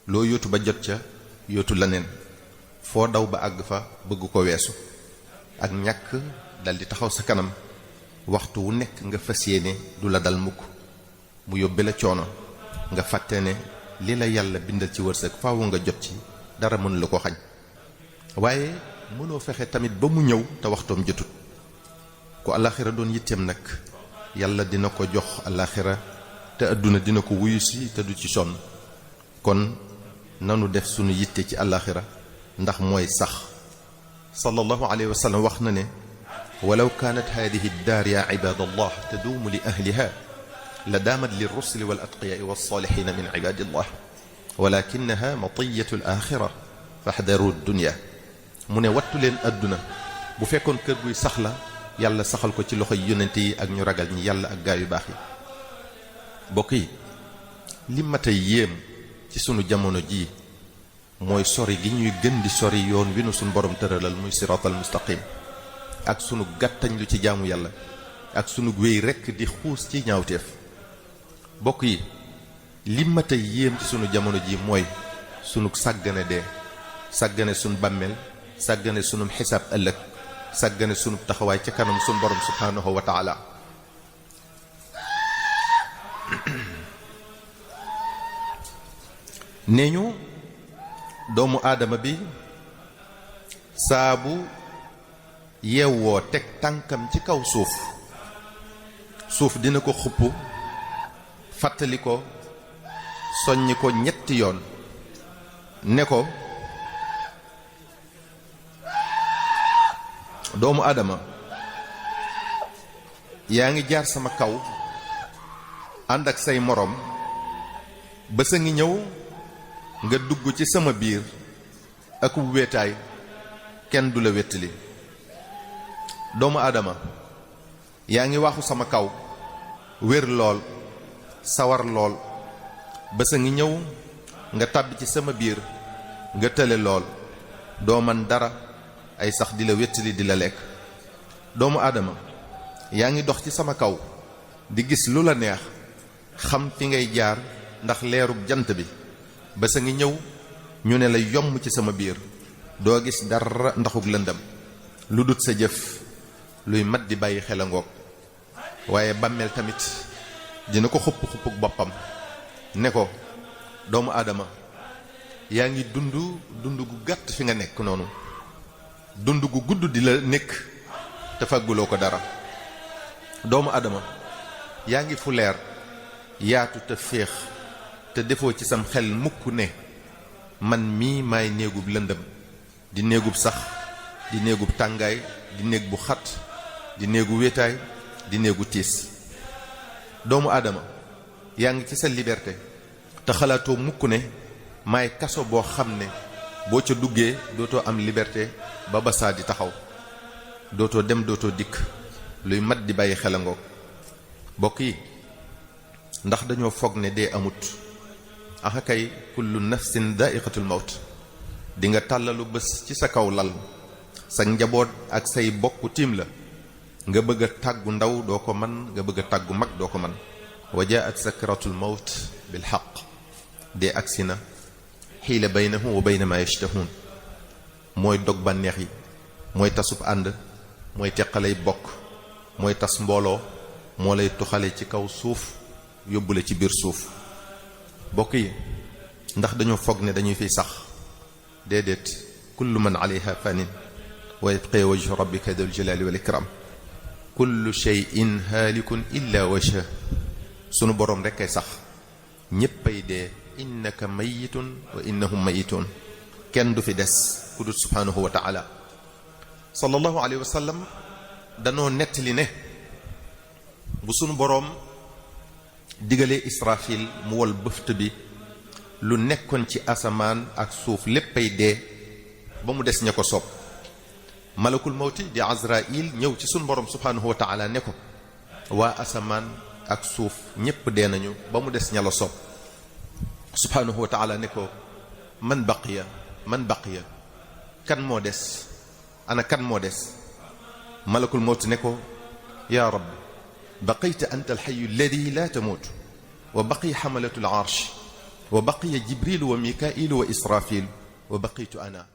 loo yóotu ba jot ca yóotu leneen foo daw ba àgg fa bëgg ko weesu ak ñàkk dal di taxaw sa kanam waxtu wu nekk nga fas yéene du la dal mukk mu yóbbe la coono nga fàtte ne li la yàlla bindal ci wërsëg faaw nga jot ci dara mënu la ko xañ waaye mënoo fexe tamit ba mu ñëw te waxtoom jotut ku alaxira doon yitteem nag yàlla dina ko jox alaxira te adduna dina ko wuyu si te du ci sonn kon nanu def sunu yitte ci alaxira ndax mooy sax sallallahu alayhi wa sallam wax na ne walaw kaanat hadihi daar ya ibadallah taduumu li ahliha la daamat lirrusuli wal atqiyaai walsalihina min ibadillah walakinaha matiyatu alaxira faxdaru dunya mu ne wattu leen adduna bu fekkoon kër guy sax la yàlla saxal ko ci loxoy yonent yi ak ñu ragal ñi yàlla ak gaa yu baax yi bokk yi li mat a yéem ci sunu jamono jii mooy sori gi ñuy gën di sori yoon wi nu sunu borom tëralal muy siraatal mustaqim ak sunu gàttañ lu ci jaamu yàlla ak sunu wéy rekk di xuus ci ñaawteef bokk yi li mat a yéem ci sunu jamono ji mooy sunu sàggane dee sàggane sunu bàmmeel sàggane sunu xisaab ëllëg sàggane sunu taxawaay ca kanam sunu borom subhaanahu wa taala nee ñu doomu aadama bi saabu yeewoo teg tànkam ci kaw suuf dina ko xupp fàttali ko soññi ko ñetti yoon ne ko doomu aadama yaa ngi jaar sama kaw ànd ak say moroom ba sa ngi ñëw nga dugg ci sama biir ak wéetaay kenn du la wéttali doomu aadama yaa ngi waxu sama kaw wér lool sawar lool ba sa ngi ñëw nga tàbbi ci sama biir nga tële lool doo man dara ay sax di la wéttali di la lekk doomu aadama yaa ngi dox ci sama kaw di gis lu la neex xam fi ngay jaar ndax leerub jant bi ba sa ngi ñëw ñu ne la yomb ci sama biir doo gis dara ndaxug lëndam lu dut sa jëf luy mat di bàyyi xel a ngoog waaye bàmmeel tamit dina ko xupp boppam ne ko doomu aadama yaa ngi dund gu gàtt fi nga nekk noonu dund gu gudd di la nekk te fagguloo ko dara doomu aadama yaa ngi fu leer yaatu te féex te defoo ci sam xel mukk ne man mii maay néegub lëndëm di néegub sax di néegub tàngaay di néeg bu xat di néegu wéetaay di néegu tiis doomu aadama yaa ngi ci sa liberté te xalaatoo mukk ne maay kaso boo xam ne boo ca duggee dootoo am liberté ba basaa di taxaw dootoo dem dootoo dikk luy mat di bàyyi xel a ngoog bokk yi ndax dañoo foog ne dee amut axa kay kullu nafsin daa'iqatul mawt di nga tàllalu bés ci sa kaw lal sa njaboot ak say bokk tiim la nga bëgg a tàggu ndaw doo ko man nga bëgg a tàggu mag doo ko man wa jaat sakratul mawt bil xaq dee agsi na xiila baynahum wa bayna ma yashtahun mooy dog bànneex yi mooy tasub ànd mooy teqalay bokk mooy tas mbooloo moo lay tuxale ci kaw suuf yóbbule ci biir suuf bokk yi ndax dañoo foog ne dañuy fiy sax déedéet kullu man alayha fanin wa yabqa wajhu rabbika dul jalali wal ikram kullu shay'in haalikun illa wajha sunu boroom rekk ay sax ñéppay dee innaka mayitun wa innahum mayitun kenn du fi des ku dul subhanahu wa taala sallallahu alayhi wa sallam danoo nettali ne bu sunu boroom digalee israfil mu wol bëft bi lu nekkoon ci asamaan ak suuf léppay dee ba mu des ña ko soob malakul mawti di azrail ñëw ci sunu boroom subhanahu wa taala ne ko waa asamaan ak suuf ñépp dee nañu ba mu des ña la soob subhanahu wa taala ne ko man baqiya kan moo des ana kan moo des malakul mawti ne ko yaa rabbi baqayta anta alxayu alladi la tamuut wa baqiya xamalatu alarsh wa baqiya jibril wa mikail wa israfil wa baqitu ana